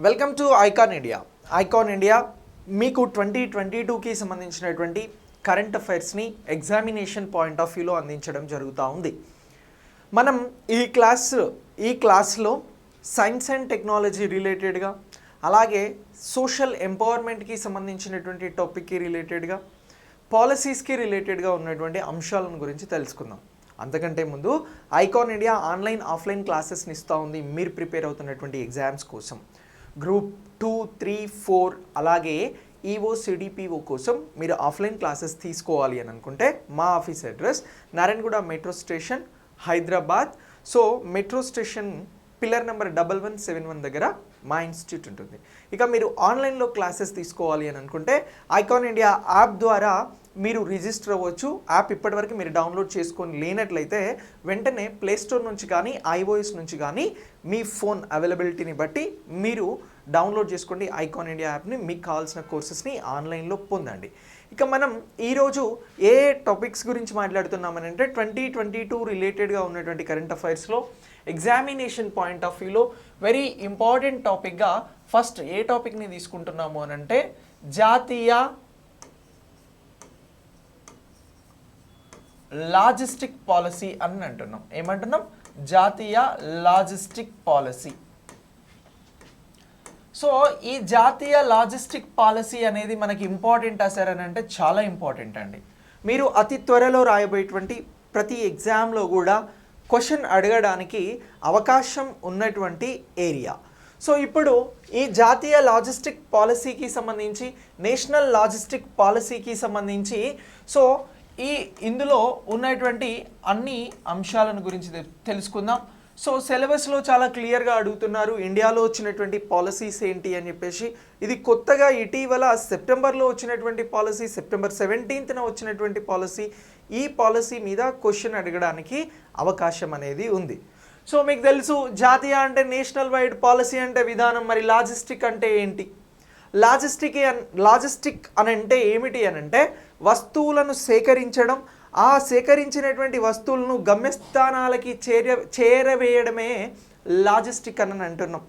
Welcome to icon India. Icon India మీకు 2022కి సంబంధించినటువంటి current అఫైర్స్ని examination point of వ్యూలో అందించడం జరుగుతూ ఉంది. మనం ఈ క్లాస్లో సైన్స్ అండ్ టెక్నాలజీ రిలేటెడ్గా, అలాగే సోషల్ ఎంపవర్మెంట్కి సంబంధించినటువంటి టాపిక్కి రిలేటెడ్గా, పాలసీస్కి రిలేటెడ్గా ఉన్నటువంటి అంశాలను గురించి తెలుసుకుందాం. అంతకంటే ముందు ఐకాన్ ఇండియా ఆన్లైన్ ఆఫ్లైన్ క్లాసెస్ని ఇస్తూ ఉంది మీరు ప్రిపేర్ అవుతున్నటువంటి ఎగ్జామ్స్ కోసం. గ్రూప్ 2, 3, 4 అలాగే ఈఓ సిడిపిఓ కోసం మీరు ఆఫ్లైన్ క్లాసెస్ తీసుకోవాలి అని అనుకుంటే మా office address Narayanaguda metro station, Hyderabad. So metro station pillar number 1171 దగ్గర మా ఇన్స్టిట్యూట్ ఉంటుంది. ఇక మీరు ఆన్లైన్లో క్లాసెస్ తీసుకోవాలి అని అనుకుంటే ఐకాన్ ఇండియా యాప్ ద్వారా మీరు రిజిస్టర్ అవ్వచ్చు. యాప్ ఇప్పటివరకు మీరు డౌన్లోడ్ చేసుకొని లేనట్లయితే వెంటనే ప్లేస్టోర్ నుంచి కానీ ఐఓఎస్ నుంచి కానీ మీ ఫోన్ అవైలబిలిటీని బట్టి మీరు డౌన్లోడ్ చేసుకోండి ఐకాన్ ఇండియా యాప్ని. మీకు కావాల్సిన కోర్సెస్ని ఆన్లైన్లో పొందండి. ఇక మనం ఈరోజు ఏ టాపిక్స్ గురించి మాట్లాడుతున్నామని అంటే 2022 రిలేటెడ్గా ఉన్నటువంటి కరెంట్ అఫైర్స్లో ఎగ్జామినేషన్ పాయింట్ ఆఫ్ వ్యూలో వెరీ ఇంపార్టెంట్ టాపిక్గా ఫస్ట్ ఏ టాపిక్ని తీసుకుంటున్నాము అని అంటే జాతీయ లాజిస్టిక్ పాలసీ అని అంటున్నాం. ఏమంటున్నాం? జాతీయ లాజిస్టిక్ పాలసీ. సో ఈ జాతీయ లాజిస్టిక్ పాలసీ అనేది మనకి ఇంపార్టెంట్ సార్ అని అంటే చాలా ఇంపార్టెంట్ అండి. మీరు అతి త్వరలో రాయబోయేటువంటి ప్రతి ఎగ్జామ్లో కూడా క్వశ్చన్ అడగడానికి అవకాశం ఉన్నటువంటి ఏరియా. సో ఇప్పుడు ఈ జాతీయ లాజిస్టిక్ పాలసీకి సంబంధించి, నేషనల్ లాజిస్టిక్ పాలసీకి సంబంధించి సో ఇందులో ఉన్నటువంటి అన్ని అంశాలను గురించి తెలుసుకుందాం. సో సిలబస్లో చాలా క్లియర్గా అడుగుతున్నారు ఇండియాలో వచ్చినటువంటి పాలసీస్ ఏంటి అని చెప్పేసి. ఇది కొత్తగా ఇటీవల సెప్టెంబర్లో వచ్చినటువంటి పాలసీ, సెప్టెంబర్ 17న వచ్చినటువంటి పాలసీ. ఈ పాలసీ మీద క్వశ్చన్ అడగడానికి అవకాశం అనేది ఉంది. సో మీకు తెలుసు జాతీయ అంటే నేషనల్ వైడ్, పాలసీ అంటే విధానం. మరి లాజిస్టిక్ అంటే ఏంటి? లాజిస్టిక్ అని అంటే ఏమిటి అని అంటే వస్తువులను సేకరించడం, ఆ సేకరించినటువంటి వస్తువులను గమ్యస్థానాలకి చేరవేయడమే లాజిస్టిక్ అని అంటున్నాం.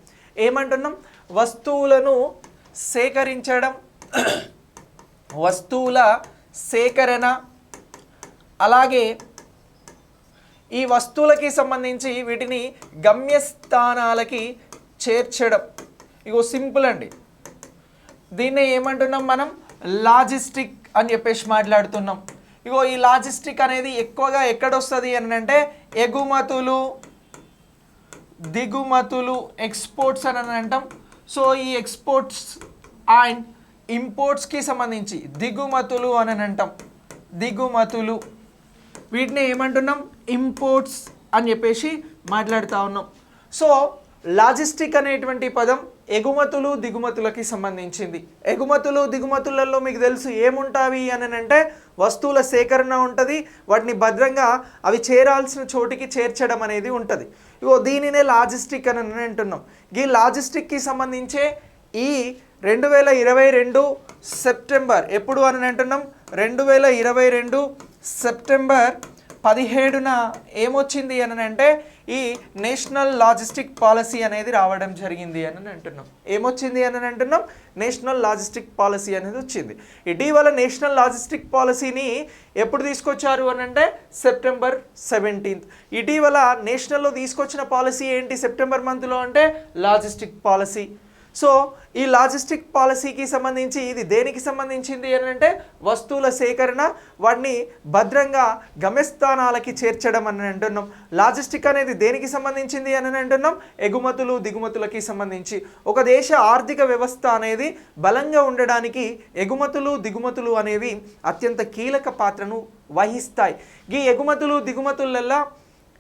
ఏమంటున్నాం? వస్తువులను సేకరించడం, వస్తువుల సేకరణ, అలాగే ఈ వస్తువులకి సంబంధించి వీటిని గమ్యస్థానాలకి చేర్చడం. ఇగో సింపుల్ అండి. దీన్ని ఏమంటున్నాం మనం? లాజిస్టిక్ అని చెప్పేసి మాట్లాడుతున్నాం. ఇగో ఈ లాజిస్టిక్ అనేది ఎక్కువగా ఎక్కడొస్తుంది అని అంటే ఎగుమతులు, దిగుమతులు, ఎక్స్పోర్ట్స్ అని అంటాం. సో ఈ ఎక్స్పోర్ట్స్ అండ్ ఇంపోర్ట్స్కి సంబంధించి దిగుమతులు అని అంటాం. దిగుమతులు వీటిని ఏమంటున్నాం? ఇంపోర్ట్స్ అని చెప్పేసి మాట్లాడుతూ ఉన్నాం. సో లాజిస్టిక్ అనేటువంటి పదం ఎగుమతులు దిగుమతులకి సంబంధించింది. ఎగుమతులు దిగుమతులలో మీకు తెలుసు ఏముంటావి అని అంటే వస్తువుల సేకరణ ఉంటుంది, వాటిని భద్రంగా అవి చేరాల్సిన చోటికి చేర్చడం అనేది ఉంటుంది. ఇగో దీనినే లాజిస్టిక్ అని అంటున్నాం. ఈ లాజిస్టిక్కి సంబంధించే ఈ 2022 సెప్టెంబర్ ఎప్పుడు అని అంటున్నాం? 2022 సెప్టెంబర్ 17న ఏమొచ్చింది అని అంటే ఈ నేషనల్ లాజిస్టిక్ పాలసీ అనేది రావడం జరిగింది అని అంటున్నాం. ఏమొచ్చింది అని అంటున్నాం? నేషనల్ లాజిస్టిక్ పాలసీ అనేది వచ్చింది. ఇటీవల నేషనల్ లాజిస్టిక్ పాలసీని ఎప్పుడు తీసుకొచ్చారు అని అంటే సెప్టెంబర్ 17th. ఇటీవల నేషనల్లో తీసుకొచ్చిన పాలసీ ఏంటి సెప్టెంబర్ మంత్లో అంటే లాజిస్టిక్ పాలసీ. సో ఈ లాజిస్టిక్ పాలసీకి సంబంధించి ఇది దేనికి సంబంధించింది అని అంటే వస్తువుల సేకరణ, వాటిని భద్రంగా గమ్యస్థానాలకి చేర్చడం అని అంటున్నాం. లాజిస్టిక్ అనేది దేనికి సంబంధించింది అని అంటున్నాం? ఎగుమతులు దిగుమతులకి సంబంధించి. ఒక దేశ ఆర్థిక వ్యవస్థ అనేది బలంగా ఉండడానికి ఎగుమతులు దిగుమతులు అనేవి అత్యంత కీలక పాత్రను వహిస్తాయి. ఈ ఎగుమతులు దిగుమతులల్లో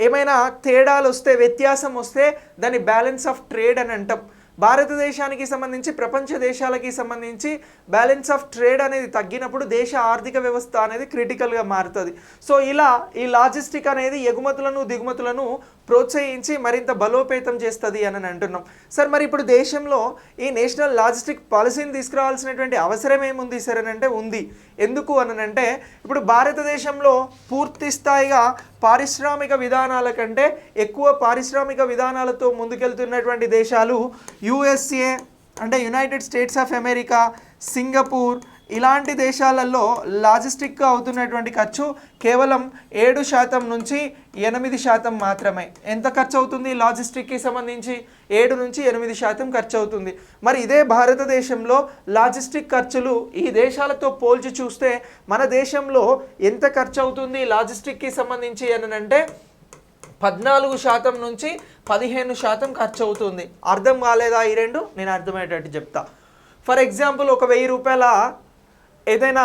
ఏమైనా తేడాలు వస్తే, వ్యత్యాసం వస్తే దాన్ని బ్యాలెన్స్ ఆఫ్ ట్రేడ్ అని అంటాం. భారతదేశానికి సంబంధించి ప్రపంచ దేశాలకి సంబంధించి బ్యాలెన్స్ ఆఫ్ ట్రేడ్ అనేది తగ్గినప్పుడు దేశ ఆర్థిక వ్యవస్థ అనేది క్రిటికల్గా మారుతుంది. సో ఇలా ఈ లాజిస్టిక్ అనేది ఎగుమతులను దిగుమతులను ప్రోత్సహించి మరింత బలోపేతం చేస్తుంది అని అంటున్నాం. సార్ మరి ఇప్పుడు దేశంలో ఈ నేషనల్ లాజిస్టిక్ పాలసీని తీసుకురావాల్సినటువంటి అవసరం ఏముంది సార్ అని అంటే ఉంది. ఎందుకు అని అంటే ఇప్పుడు భారతదేశంలో పూర్తి స్థాయిగా పారిశ్రామిక విధానాల కంటే ఎక్కువ పారిశ్రామిక విధానాలతో ముందుకెళ్తున్నటువంటి దేశాలు యుఎస్ఏ, అంటే United states of America, Singapore ఇలాంటి దేశాలలో లాజిస్టిక్గా అవుతున్నటువంటి ఖర్చు కేవలం 7% నుంచి 8% మాత్రమే. ఎంత ఖర్చు అవుతుంది లాజిస్టిక్కి సంబంధించి? 7 నుంచి 8% ఖర్చు అవుతుంది. మరి ఇదే భారతదేశంలో లాజిస్టిక్ ఖర్చులు ఈ దేశాలతో పోల్చి చూస్తే మన దేశంలో ఎంత ఖర్చు అవుతుంది లాజిస్టిక్కి సంబంధించి అని అంటే 14% నుంచి 15% ఖర్చు అవుతుంది. అర్థం కాలేదా ఈ రెండు? నేను అర్థమయ్యేటట్టు చెప్తా. ఫర్ ఎగ్జాంపుల్ ఒక 1000 రూపాయల ఏదైనా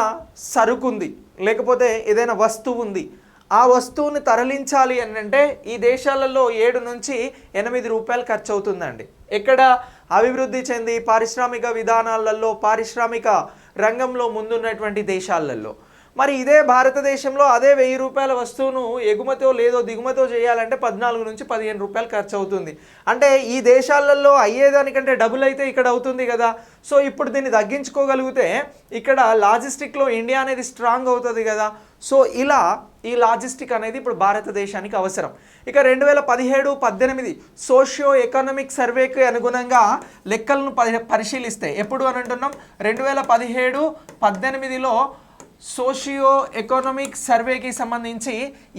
సరుకు ఉంది, లేకపోతే ఏదైనా వస్తువు ఉంది, ఆ వస్తువుని తరలించాలి అని అంటే ఈ దేశాలలో 7 నుంచి 8 రూపాయలు ఖర్చు అవుతుందండి. ఎక్కడ? అభివృద్ధి చెంది పారిశ్రామిక విధానాలలో, పారిశ్రామిక రంగంలో ముందున్నటువంటి దేశాలలో. మరి ఇదే భారతదేశంలో అదే 1000 రూపాయల వస్తువును ఎగుమతో లేదో దిగుమతో చేయాలంటే 14 నుంచి 15 రూపాయలు ఖర్చు అవుతుంది. అంటే ఈ దేశాలలో అయ్యేదానికంటే డబుల్ అయితే ఇక్కడ అవుతుంది కదా. సో ఇప్పుడు దీన్ని తగ్గించుకోగలిగితే ఇక్కడ లాజిస్టిక్లో ఇండియా అనేది స్ట్రాంగ్ అవుతుంది కదా. సో ఇలా ఈ లాజిస్టిక్ అనేది ఇప్పుడు భారతదేశానికి అవసరం. ఇక 2017-18 సోషియో ఎకనామిక్ సర్వేకి అనుగుణంగా లెక్కలను పరిశీలిస్తే ఎప్పుడు అని అంటున్నాం? 2017-18లో సోషియో ఎకనామిక్ సర్వేకి సంబంధించి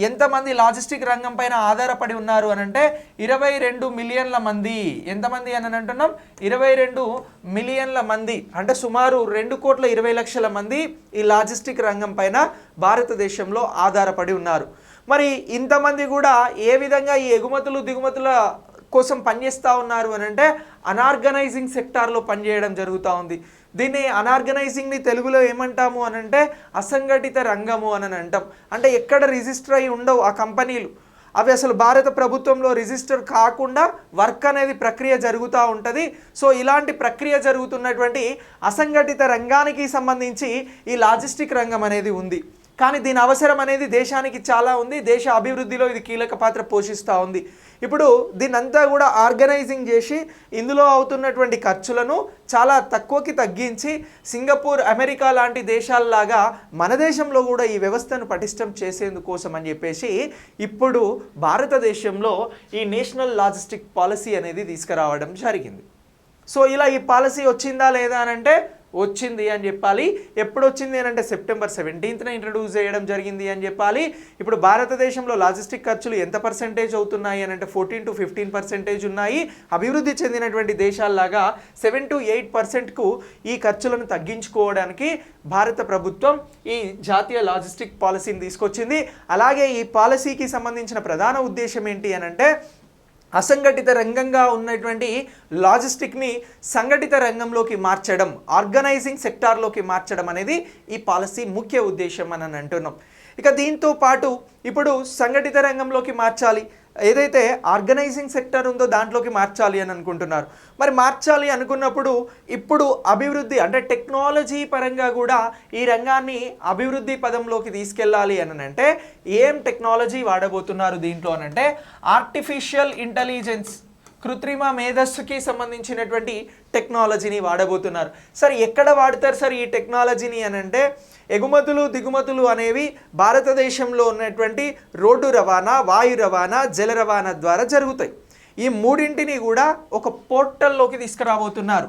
ఎంతమంది లాజిస్టిక్ రంగం పైన ఆధారపడి ఉన్నారు అని అంటే 22 మిలియన్ల మంది. ఎంతమంది అని అంటున్నాం? 22 మిలియన్ల మంది. అంటే సుమారు 2,20,00,000 మంది ఈ లాజిస్టిక్ రంగం పైన భారతదేశంలో ఆధారపడి ఉన్నారు. మరి ఇంతమంది కూడా ఏ విధంగా ఈ ఎగుమతులు దిగుమతుల కోసం పనిచేస్తూ ఉన్నారు అని అంటే అనార్గనైజింగ్ సెక్టార్లో పనిచేయడం జరుగుతూ ఉంది. దీన్ని అనార్గనైజింగ్ని తెలుగులో ఏమంటాము అని అంటే అసంఘటిత రంగము అని అంటాం. అంటే ఎక్కడ రిజిస్టర్ అయి ఉండవు ఆ కంపెనీలు, అవి అసలు భారత ప్రభుత్వంలో రిజిస్టర్ కాకుండా వర్క్ అనేది ప్రక్రియ జరుగుతూ ఉంటుంది. సో ఇలాంటి ప్రక్రియ జరుగుతున్నటువంటి అసంఘటిత రంగానికి సంబంధించి ఈ లాజిస్టిక్ రంగం అనేది ఉంది. కానీ దీని అవసరం అనేది దేశానికి చాలా ఉంది. దేశ అభివృద్ధిలో ఇది కీలక పాత్ర పోషిస్తూ ఉంది. ఇప్పుడు దీన్నంతా కూడా ఆర్గనైజింగ్ చేసి ఇందులో అవుతున్నటువంటి ఖర్చులను చాలా తక్కువకి తగ్గించి సింగపూర్, అమెరికా లాంటి దేశాలలాగా మన దేశంలో కూడా ఈ వ్యవస్థను పటిష్టం చేసేందుకోసం అని చెప్పేసి ఇప్పుడు భారతదేశంలో ఈ నేషనల్ లాజిస్టిక్ పాలసీ అనేది తీసుకురావడం జరిగింది. సో ఇలా ఈ పాలసీ వచ్చిందా లేదా అని అంటే వచ్చింది అని చెప్పాలి. ఎప్పుడు వచ్చింది అని అంటే September 17న ఇంట్రడ్యూస్ చేయడం జరిగింది అని చెప్పాలి. ఇప్పుడు భారతదేశంలో లాజిస్టిక్ ఖర్చులు ఎంత పర్సెంటేజ్ అవుతున్నాయి అని అంటే 14 to 15% ఉన్నాయి. అభివృద్ధి చెందినటువంటి దేశాల్లాగా 7 to 8%కు ఈ ఖర్చులను తగ్గించుకోవడానికి భారత ప్రభుత్వం ఈ జాతీయ లాజిస్టిక్ పాలసీని తీసుకొచ్చింది. అలాగే ఈ పాలసీకి సంబంధించిన ప్రధాన ఉద్దేశం ఏంటి అని అంటే అసంఘటిత రంగంగా ఉన్నటువంటి లాజిస్టిక్ని సంఘటిత రంగంలోకి మార్చడం, ఆర్గనైజింగ్ సెక్టార్లోకి మార్చడం అనేది ఈ పాలసీ ముఖ్య ఉద్దేశం అని అంటున్నాం. ఇక దీంతో పాటు ఇప్పుడు సంఘటిత రంగంలోకి మార్చాలి, ఏదైతే ఆర్గనైజింగ్ సెక్టర్ ఉందో దాంట్లోకి మార్చాలి అని అనుకుంటున్నారు. మరి మార్చాలి అనుకున్నప్పుడు ఇప్పుడు అభివృద్ధి అంటే టెక్నాలజీ పరంగా కూడా ఈ రంగాన్ని అభివృద్ధి పదంలోకి తీసుకెళ్ళాలి అని అంటే ఏం టెక్నాలజీ వాడబోతున్నారు దీంట్లో అని అంటే ఆర్టిఫిషియల్ ఇంటెలిజెన్స్, కృత్రిమ మేధస్సుకి సంబంధించినటువంటి టెక్నాలజీని వాడబోతున్నారు. సార్ ఎక్కడ వాడతారు సార్ ఈ టెక్నాలజీని అని అంటే ఎగుమతులు దిగుమతులు అనేవి భారతదేశంలో ఉన్నటువంటి రోడ్డు రవాణా, వాయు రవాణా, జల రవాణా ద్వారా జరుగుతాయి. ఈ మూడింటిని కూడా ఒక పోర్టల్లోకి తీసుకురాబోతున్నారు.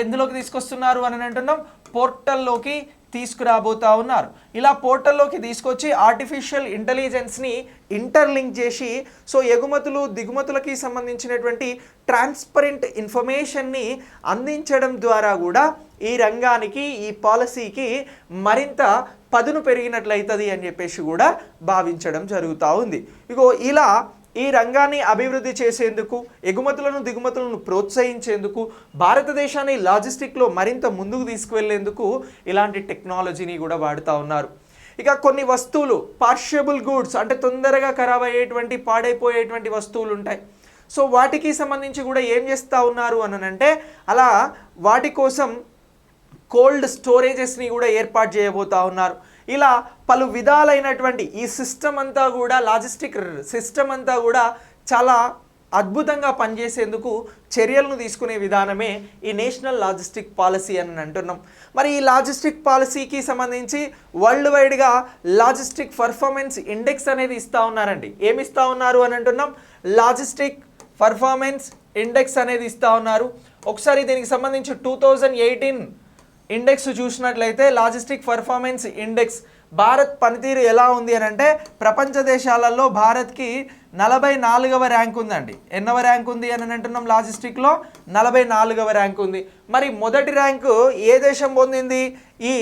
ఎందులోకి తీసుకొస్తున్నారు అని అంటున్నాం? పోర్టల్లోకి తీసుకురాబోతా ఉన్నారు. ఇలా పోర్టల్లోకి తీసుకొచ్చి ఆర్టిఫిషియల్ ఇంటెలిజెన్స్ని ఇంటర్లింక్ చేసి సో ఎగుమతులు దిగుమతులకి సంబంధించినటువంటి ట్రాన్స్పరెంట్ ఇన్ఫర్మేషన్ని అందించడం ద్వారా కూడా ఈ రంగానికి, ఈ పాలసీకి మరింత పదును పెరిగినట్లయితుంది అని చెప్పేసి కూడా భావించడం జరుగుతూ ఉంది. ఇగో ఇలా ఈ రంగాన్ని అభివృద్ధి చేసేందుకు, ఎగుమతులను దిగుమతులను ప్రోత్సహించేందుకు, భారతదేశాన్ని లాజిస్టిక్లో మరింత ముందుకు తీసుకువెళ్లేందుకు ఇలాంటి టెక్నాలజీని కూడా వాడుతూ ఉన్నారు. ఇక కొన్ని వస్తువులు పార్షియబుల్ గూడ్స్ అంటే తొందరగా ఖరాబ్ అయ్యేటువంటి, పాడైపోయేటువంటి వస్తువులు ఉంటాయి. సో వాటికి సంబంధించి కూడా ఏం చేస్తూ ఉన్నారు అని అంటే అలా వాటి కోసం కోల్డ్ స్టోరేజెస్ని కూడా ఏర్పాటు చేయబోతూ ఉన్నారు. ఇలా పలు విధాలైనటువంటి ఈ సిస్టమ్ అంతా కూడా, లాజిస్టిక్ సిస్టమ్ అంతా కూడా చాలా అద్భుతంగా పనిచేసేందుకు చర్యలను తీసుకునే విధానమే ఈ నేషనల్ లాజిస్టిక్ పాలసీ అని అంటున్నాం. మరి ఈ లాజిస్టిక్ పాలసీకి సంబంధించి వరల్డ్ వైడ్గా లాజిస్టిక్ పర్ఫార్మెన్స్ ఇండెక్స్ అనేది ఇస్తూ ఉన్నారండి. ఏమి ఇస్తూ ఉన్నారు అని అంటున్నాం? లాజిస్టిక్ పర్ఫార్మెన్స్ ఇండెక్స్ అనేది ఇస్తూ ఉన్నారు. ఒకసారి దీనికి సంబంధించి 2018 ఇండెక్స్ చూసినట్లయితే లాజిస్టిక్ పర్ఫార్మెన్స్ ఇండెక్స్ భారత్ పనితీరు ఎలా ఉంది అని అంటే ప్రపంచ దేశాలలో భారత్కి 44వ ర్యాంక్ ఉందండి. ఎన్నవ ర్యాంక్ ఉంది అని అంటున్నాం? లాజిస్టిక్లో 44వ ర్యాంక్ ఉంది. మరి మొదటి ర్యాంకు ఏ దేశం పొందింది ఈ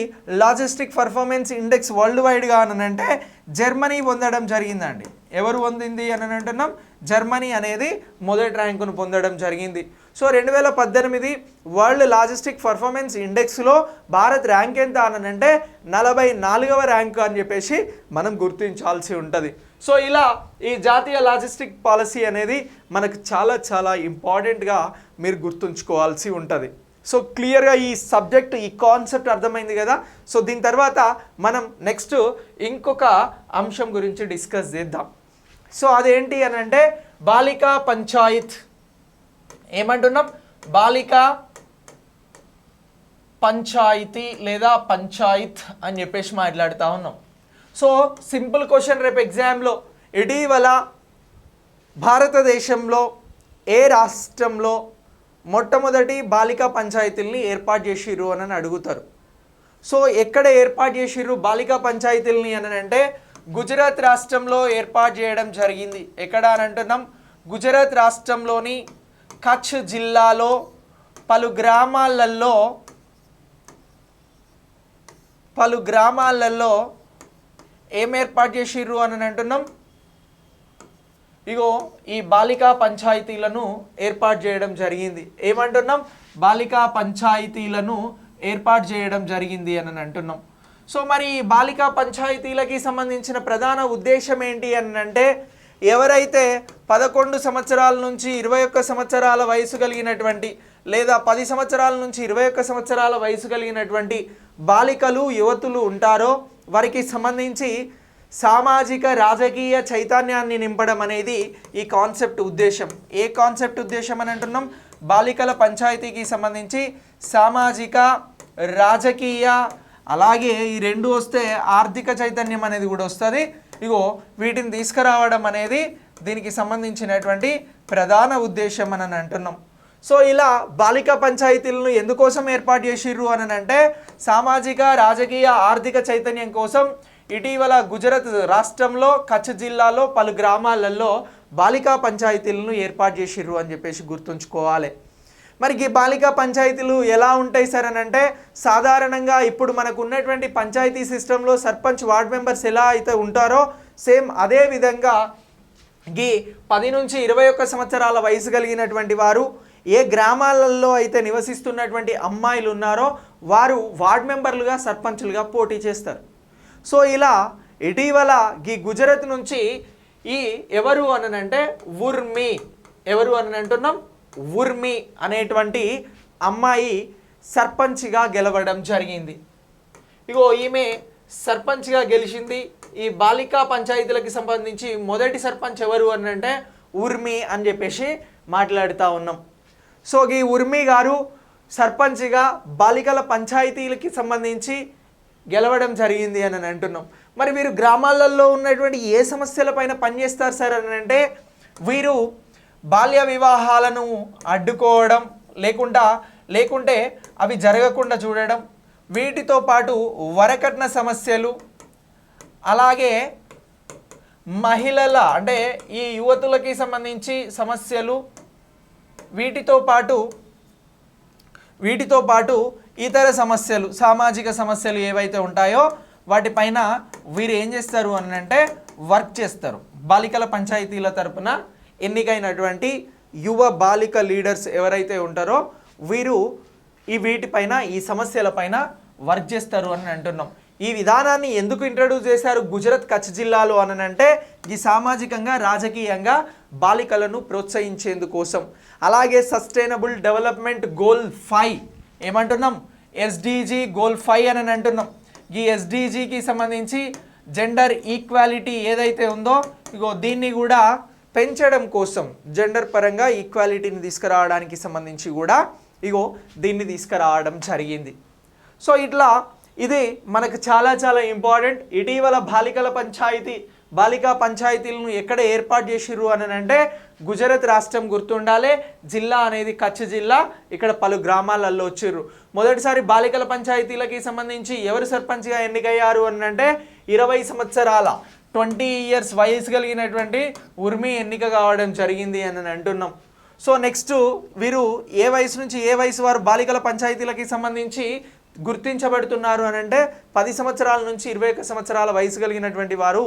లాజిస్టిక్ పర్ఫార్మెన్స్ ఇండెక్స్ వరల్డ్ వైడ్గా అని అంటే జర్మనీ పొందడం జరిగిందండి. ఎవరు పొందింది అని అంటున్నాం? జర్మనీ అనేది మొదటి ర్యాంకును పొందడం జరిగింది. సో 2018 వరల్డ్ లాజిస్టిక్ పర్ఫార్మెన్స్ ఇండెక్స్లో భారత్ ర్యాంక్ ఎంత అని అంటే 44వ ర్యాంక్ అని చెప్పేసి మనం గుర్తించాల్సి ఉంటుంది. సో ఇలా ఈ జాతీయ లాజిస్టిక్ పాలసీ అనేది మనకు చాలా చాలా ఇంపార్టెంట్గా మీరు గుర్తుంచుకోవాల్సి ఉంటుంది. సో క్లియర్గా ఈ సబ్జెక్ట్ ఈ కాన్సెప్ట్ అర్థమైంది కదా. సో దీని తర్వాత మనం నెక్స్ట్ ఇంకొక అంశం గురించి డిస్కస్ చేద్దాం. సో అదేంటి అని అంటే బాలికా పంచాయత్. ఏమంటున్నాం? బాలికా పంచాయతీ లేదా పంచాయత్ అని చెప్పేసి మాట్లాడుతూ ఉన్నాం. సో సింపుల్ క్వశ్చన్ రేపు ఎగ్జామ్లో, ఇటీవల భారతదేశంలో ఏ రాష్ట్రంలో మొట్టమొదటి బాలికా పంచాయతీల్ని ఏర్పాటు చేసిర్రు అని అడుగుతారు. సో ఎక్కడ ఏర్పాటు చేసిర్రు బాలికా పంచాయతీల్ని అని అంటే గుజరాత్ రాష్ట్రంలో ఏర్పాటు చేయడం జరిగింది. ఎక్కడ అని అంటున్నాం? గుజరాత్ రాష్ట్రంలోని కచ్ జిల్లాలో పలు గ్రామాలలో ఏం ఏర్పాటు చేసిర్రు అని అంటున్నాం? ఇగో ఈ బాలికా పంచాయతీలను ఏర్పాటు చేయడం జరిగింది. ఏమంటున్నాం? బాలికా పంచాయతీలను ఏర్పాటు చేయడం జరిగింది అని అంటున్నాం. సో మరి బాలికా పంచాయతీలకి సంబంధించిన ప్రధాన ఉద్దేశం ఏంటి అని అంటే ఎవరైతే 11 సంవత్సరాల నుంచి 21 సంవత్సరాల వయసు కలిగినటువంటి లేదా 10 సంవత్సరాల నుంచి 21 సంవత్సరాల వయసు కలిగినటువంటి బాలికలు యువతులు ఉంటారో వారికి సంబంధించి సామాజిక రాజకీయ చైతన్యాన్ని నింపడం అనేది ఈ కాన్సెప్ట్ ఉద్దేశం. ఏ కాన్సెప్ట్ ఉద్దేశం అని అంటున్నాం? బాలికల పంచాయతీకి సంబంధించి సామాజిక రాజకీయ అలాగే ఈ రెండు వస్తే ఆర్థిక చైతన్యం అనేది కూడా వస్తుంది. ఇగో వీటిని తీసుకురావడం అనేది దీనికి సంబంధించినటువంటి ప్రధాన ఉద్దేశం అని అంటున్నాం. సో ఇలా బాలికా పంచాయతీలను ఎందుకోసం ఏర్పాటు చేసిర్రు అని అంటే సామాజిక రాజకీయ ఆర్థిక చైతన్యం కోసం ఇటీవల గుజరాత్ రాష్ట్రంలో కచ్ జిల్లాలో పలు గ్రామాలలో బాలికా పంచాయతీలను ఏర్పాటు చేసిర్రు అని చెప్పేసి గుర్తుంచుకోవాలి. మరి ఈ బాలికా పంచాయతీలు ఎలా ఉంటాయి సార్ అని అంటే సాధారణంగా ఇప్పుడు మనకు ఉన్నటువంటి పంచాయతీ సిస్టంలో సర్పంచ్ వార్డ్ మెంబర్స్ ఎలా అయితే ఉంటారో సేమ్ అదే విధంగా ఈ 10 నుంచి 21 సంవత్సరాల వయసు కలిగినటువంటి వారు ఏ గ్రామాలలో అయితే నివసిస్తున్నటువంటి అమ్మాయిలు ఉన్నారో వారు వార్డ్ మెంబర్లుగా సర్పంచులుగా పోటీ చేస్తారు. సో ఇలా ఇటీవల ఈ గుజరాత్ నుంచి ఈ ఎవరు అని అంటే ఉర్మి, ఎవరు అని అంటున్నాం? ఉర్మి అనేటువంటి అమ్మాయి సర్పంచ్గా గెలవడం జరిగింది. ఇగో ఈమె సర్పంచ్గా గెలిచింది. ఈ బాలికా పంచాయతీలకు సంబంధించి మొదటి సర్పంచ్ ఎవరు అని అంటే ఉర్మి అని చెప్పేసి మాట్లాడుతూ ఉన్నాం. సో ఈ ఉర్మి గారు సర్పంచ్గా బాలికల పంచాయతీలకి సంబంధించి గెలవడం జరిగింది అని అంటున్నాం. మరి వీరు గ్రామాలలో ఉన్నటువంటి ఏ సమస్యలపైన పనిచేస్తారు సార్ అని అంటే వీరు బాల్య వివాహాలను అడ్డుకోవడం లేకుంటే అవి జరగకుండా చూడడం, వీటితో పాటు వరకట్న సమస్యలు అలాగే మహిళల అంటే ఈ యువతులకి సంబంధించి సమస్యలు వీటితో పాటు ఇతర సమస్యలు సామాజిక సమస్యలు ఏవైతే ఉంటాయో వాటిపైన వీరు ఏం చేస్తారు అని అంటే వర్క్ చేస్తారు. బాలికల పంచాయతీల తరపున ఎన్నికైనటువంటి యువ బాలిక లీడర్స్ ఎవరైతే ఉంటారో వీరు వీటిపైన ఈ సమస్యలపైన వర్క్ చేస్తారు అని అంటున్నాం. ఈ విధానాన్ని ఎందుకు ఇంట్రడ్యూస్ చేశారు గుజరాత్ కచ్ జిల్లాలో అని అంటే ఈ సామాజికంగా రాజకీయంగా బాలికలను ప్రోత్సహించేందుకోసం. అలాగే సస్టైనబుల్ డెవలప్మెంట్ గోల్ 5 ఏమంటున్నాం? ఎస్డిజి గోల్ 5 అని అంటున్నాం. ఈ ఎస్డిజికి సంబంధించి జెండర్ ఈక్వాలిటీ ఏదైతే ఉందో ఇగో దీన్ని కూడా పెంచడం కోసం జెండర్ పరంగా ఈక్వాలిటీని తీసుకురావడానికి సంబంధించి కూడా ఇగో దీన్ని తీసుకురావడం జరిగింది. సో ఇట్లా ఇది మనకు చాలా చాలా ఇంపార్టెంట్. ఇటీవల బాలికల పంచాయతీ బాలికా పంచాయతీలను ఎక్కడ ఏర్పాటు చేసిర్రు అని అంటే గుజరాత్ రాష్ట్రం గుర్తుండాలి, జిల్లా అనేది కచ్ జిల్లా, ఇక్కడ పలు గ్రామాలలో వచ్చిర్రు. మొదటిసారి బాలికల పంచాయతీలకి సంబంధించి ఎవరు సర్పంచ్గా ఎన్నికయ్యారు అని అంటే 20 సంవత్సరాల 20 ఇయర్స్ వయసు కలిగినటువంటి ఉర్మి ఎన్నిక కావడం జరిగింది అని అంటున్నాం. సో నెక్స్ట్ వీరు ఏ వయసు నుంచి ఏ వయసు వారు బాలికల పంచాయతీలకి సంబంధించి గుర్తించబడుతున్నారు అని అంటే 10 సంవత్సరాల నుంచి 21 సంవత్సరాల వయసు కలిగినటువంటి వారు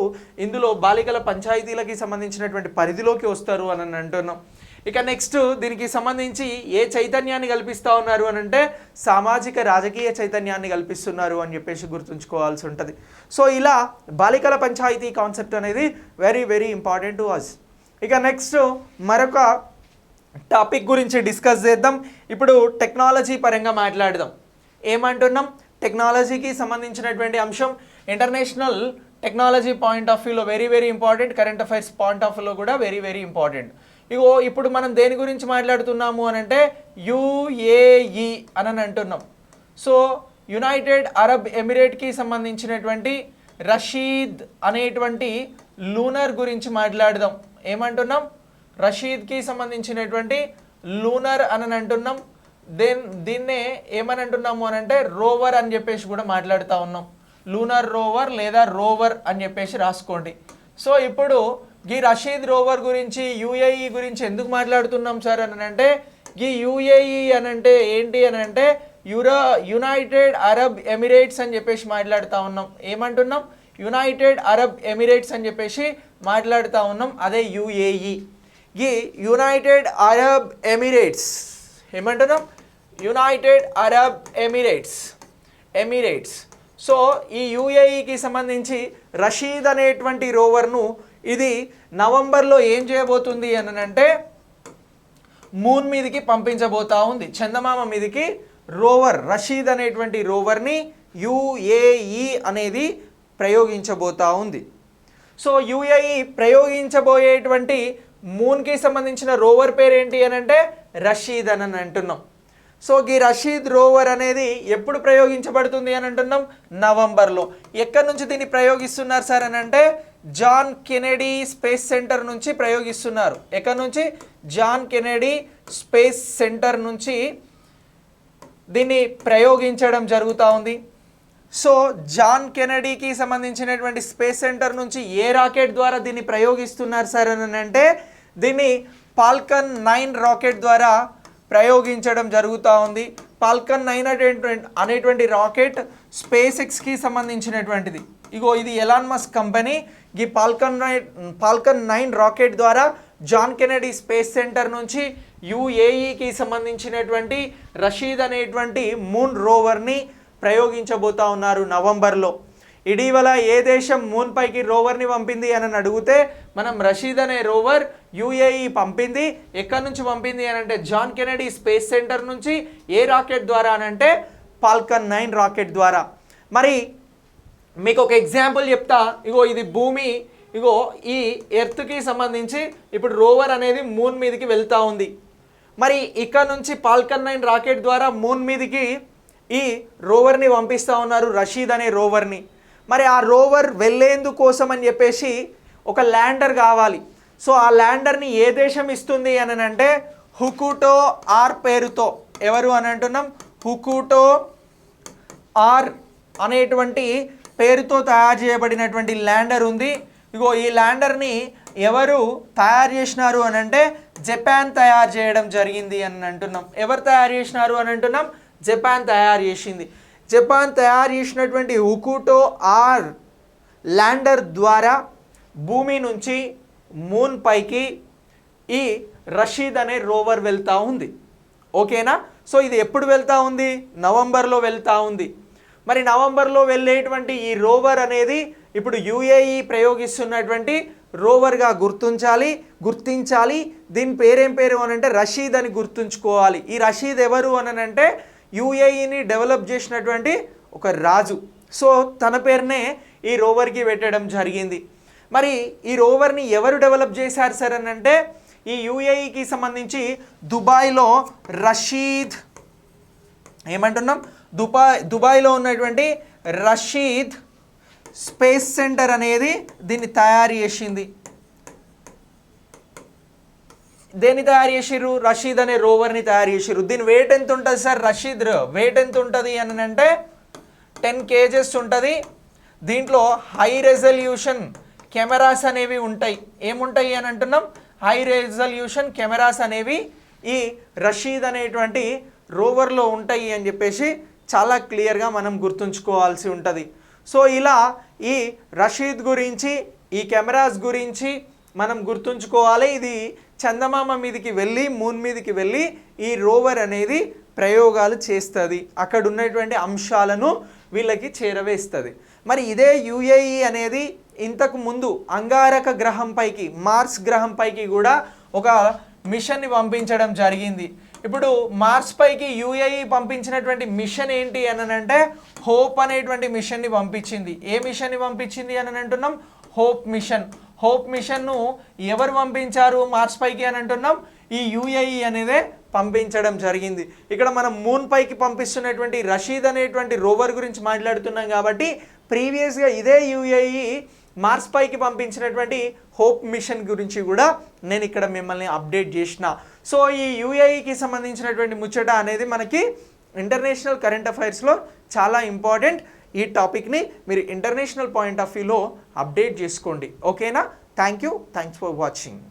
ఇందులో బాలికల పంచాయతీలకి సంబంధించినటువంటి పరిధిలోకి వస్తారు అని అంటున్నాం. ఇక నెక్స్ట్ దీనికి సంబంధించి ఏ చైతన్యాన్ని కల్పిస్తూ ఉన్నారు అని అంటే సామాజిక రాజకీయ చైతన్యాన్ని కల్పిస్తున్నారు అని చెప్పేసి గుర్తుంచుకోవాల్సి ఉంటుంది. సో ఇలా బాలికల పంచాయతీ కాన్సెప్ట్ అనేది very very important to us. ఇక నెక్స్ట్ మరొక టాపిక్ గురించి డిస్కస్ చేద్దాం. ఇప్పుడు టెక్నాలజీ పరంగా మాట్లాడదాం. ఏమంటున్నాం, టెక్నాలజీకి సంబంధించినటువంటి అంశం ఇంటర్నేషనల్ టెక్నాలజీ పాయింట్ ఆఫ్ వ్యూలో very very important, current affairs point of వ్యూలో కూడా వెరీ వెరీ ఇంపార్టెంట్. ఇగో ఇప్పుడు మనం దేని గురించి మాట్లాడుతున్నాము అని అంటే యుఏఈ అని అంటున్నాం. సో యునైటెడ్ అరబ్ ఎమిరేట్కి సంబంధించినటువంటి రషీద్ అనేటువంటి లూనర్ గురించి మాట్లాడదాం. ఏమంటున్నాం, రషీద్కి సంబంధించినటువంటి లూనర్ అని అంటున్నాం. దీన్నే ఏమని అంటున్నాము అని అంటే రోవర్ అని చెప్పేసి కూడా మాట్లాడుతూ ఉన్నాం. లూనర్ రోవర్ లేదా రోవర్ అని చెప్పేసి రాసుకోండి. సో ఇప్పుడు ఈ రషీద్ రోవర్ గురించి యుఏఈ గురించి ఎందుకు మాట్లాడుతున్నాం సార్ అని అంటే ఈ యుఏఈ అని అంటే ఏంటి అని అంటే యునైటెడ్ అరబ్ ఎమిరేట్స్ అని చెప్పేసి మాట్లాడుతూ ఉన్నాం. ఏమంటున్నాం, యునైటెడ్ అరబ్ ఎమిరేట్స్ అని చెప్పేసి మాట్లాడుతూ ఉన్నాం. అదే యుఏఈ. ఈ యునైటెడ్ అరబ్ ఎమిరేట్స్ ఏమంటున్నాం, యునైటెడ్ అరబ్ ఎమిరేట్స్. సో ఈ యుఏఈకి సంబంధించి రషీద్ అనేటువంటి రోవర్ను ఇది నవంబర్లో ఏం చేయబోతుంది అని అంటే మూన్ మీదకి పంపించబోతా ఉంది. చందమామ మీదకి రోవర్ రషీద్ అనేటువంటి రోవర్ని యుఏఈ అనేది ప్రయోగించబోతా ఉంది. సో యుఏఈ ప్రయోగించబోయేటువంటి మూన్కి సంబంధించిన రోవర్ పేరు ఏంటి అని అంటే రషీద్ అని అంటున్నాం. సో ఈ రషీద్ రోవర్ అనేది ఎప్పుడు ప్రయోగించబడుతుంది అని అంటున్నాం, నవంబర్లో. ఎక్కడి నుంచి దీన్ని ప్రయోగిస్తున్నారు సార్ అని అంటే జాన్ కెనెడీ స్పేస్ సెంటర్ నుంచి ప్రయోగిస్తున్నారు. ఎక్కడి నుంచి, జాన్ కెనెడీ స్పేస్ సెంటర్ నుంచి దీన్ని ప్రయోగించడం జరుగుతూ ఉంది. సో జాన్ కెనెడీకి సంబంధించినటువంటి స్పేస్ సెంటర్ నుంచి ఏ రాకెట్ ద్వారా దీన్ని ప్రయోగిస్తున్నారు సార్ అని అంటే దీన్ని ఫాల్కన్ 9 రాకెట్ ద్వారా ప్రయోగించడం జరుగుతూ ఉంది. ఫాల్కన్ 9 అనేటువంటి రాకెట్ స్పేస్ ఎక్స్కి సంబంధించినటువంటిది. ఇగో ఇది ఎలాన్ మస్క్ కంపెనీ ఈ ఫాల్కన్ 9 రాకెట్ ద్వారా జాన్ కెనెడీ స్పేస్ సెంటర్ నుంచి యుఏఈకి సంబంధించినటువంటి రషీద్ అనేటువంటి మూన్ రోవర్ని ప్రయోగించబోతా ఉన్నారు నవంబర్లో. ఇటీవల ఏ దేశం మూన్ పైకి రోవర్ని పంపింది అని అడిగితే మనం రషీద్ అనే రోవర్ యుఏఈ పంపింది. ఎక్కడి నుంచి పంపింది అని అంటే జాన్ కెనెడీ స్పేస్ సెంటర్ నుంచి. ఏ రాకెట్ ద్వారా అని అంటే ఫాల్కన్ 9 రాకెట్ ద్వారా. మరి మీకు ఒక ఎగ్జాంపుల్ చెప్తా. ఇగో ఇది భూమి, ఇగో ఈ ఎర్త్కి సంబంధించి ఇప్పుడు రోవర్ అనేది మూన్ మీదకి వెళ్తూ ఉంది. మరి ఇక్కడ నుంచి ఫాల్కన్ 9 రాకెట్ ద్వారా మూన్ మీదకి ఈ రోవర్ని పంపిస్తూ ఉన్నారు, రషీద్ అనే రోవర్ని. మరి ఆ రోవర్ వెళ్ళేందుకోసం అని చెప్పేసి ఒక ల్యాండర్ కావాలి. సో ఆ ల్యాండర్ని ఏ దేశం ఇస్తుంది అని అంటే హుకుటో ఆర్ పేరుతో. ఎవరు అని అంటున్నాం, హుకుటో ఆర్ అనేటువంటి పేరుతో తయారు చేయబడినటువంటి ల్యాండర్ ఉంది. ఇగో ఈ ల్యాండర్ని ఎవరు తయారు చేసినారు అని అంటే జపాన్ తయారు చేయడం జరిగింది అని అంటున్నాం. ఎవరు తయారు చేసినారు అని అంటున్నాం, జపాన్ తయారు చేసింది. జపాన్ తయారు చేసినటువంటి హుకుటో ఆర్ ల్యాండర్ ద్వారా భూమి నుంచి మూన్ పైకి ఈ రషీద్ అనే రోవర్ వెళ్తూ ఉంది. ఓకేనా. సో ఇది ఎప్పుడు వెళ్తూ ఉంది, నవంబర్లో వెళ్తూ ఉంది. మరి నవంబర్లో వెళ్ళేటువంటి ఈ రోవర్ అనేది ఇప్పుడు యుఏఈ ప్రయోగిస్తున్నటువంటి రోవర్గా గుర్తించాలి. దీని పేరేం పేరు అని అంటే రషీద్ అని గుర్తుంచుకోవాలి. ఈ రషీద్ ఎవరు అని అంటే యుఏఈని డెవలప్ చేసినటువంటి ఒక రాజు. సో తన పేరునే ఈ రోవర్కి పెట్టడం జరిగింది. మరి ఈ రోవర్ని ఎవరు డెవలప్ చేశారు సార్ అని అంటే ఈ యుఏఈకి సంబంధించి దుబాయ్లో రషీద్ ఏమంటున్నాం, దుబాయ్లో ఉన్నటువంటి రషీద్ స్పేస్ సెంటర్ అనేది దీన్ని తయారు చేసింది. దేన్ని తయారు చేసిర్రు? రషీద్ అనే రోవర్ని తయారు చేసిర్రు. దీని వెయిట్ ఎంత ఉంటుంది సార్? రషీద్ వెయిట్ ఎంత ఉంటుంది అని అంటే 10 kgs ఉంటుంది. దీంట్లో హై రెజల్యూషన్ కెమెరాస్ అనేవి ఉంటాయి. ఏముంటాయి అని అంటున్నాం? హై రెజల్యూషన్ కెమెరాస్ అనేవి ఈ రషీద్ అనేటువంటి రోవర్లో ఉంటాయి అని చెప్పేసి చాలా క్లియర్గా మనం గుర్తుంచుకోవాల్సి ఉంటుంది. సో ఇలా ఈ రషీద్ గురించి, ఈ కెమెరాస్ గురించి మనం గుర్తుంచుకోవాలి. ఇది చందమామ మీదకి వెళ్ళి, మూన్ మీదకి వెళ్ళి ఈ రోవర్ అనేది ప్రయోగాలు చేస్తుంది. అక్కడ ఉన్నటువంటి అంశాలను వీళ్ళకి చేరవేస్తుంది. మరి ఇదే యుఏఈ అనేది ఇంతకు ముందు అంగారక గ్రహంపైకి, మార్స్ గ్రహంపైకి కూడా ఒక మిషన్ని పంపించడం జరిగింది. ఇప్పుడు మార్స్ పైకి యుఏఈ పంపించినటువంటి మిషన్ ఏంటి అని అంటే హోప్ అనేటువంటి మిషన్ని పంపించింది. ఏ మిషన్ని పంపించింది అని అంటున్నాం? Hope machine. హోప్ మిషన్ను ఎవరు పంపించారు మార్స్ పైకి అని అంటున్నాం? ఈ యుఏఈ అనేదే పంపించడం జరిగింది. ఇక్కడ మనం మూన్ పైకి పంపిస్తున్నటువంటి రషీద్ అనేటువంటి రోవర్ గురించి మాట్లాడుతున్నాం కాబట్టి ప్రీవియస్గా ఇదే యుఏఈ మార్స్ పైకి పంపించినటువంటి హోప్ మిషన్ గురించి కూడా నేను ఇక్కడ మిమ్మల్ని అప్డేట్ చేసిన. సో ఈ యుఏఈకి సంబంధించినటువంటి ముచ్చట అనేది మనకి ఇంటర్నేషనల్ కరెంట్ అఫైర్స్లో చాలా ఇంపార్టెంట్. ఈ టాపిక్ని మీరు ఇంటర్నేషనల్ పాయింట్ ఆఫ్ వ్యూలో అప్డేట్ చేసుకోండి. ఓకేనా? Thanks for watching.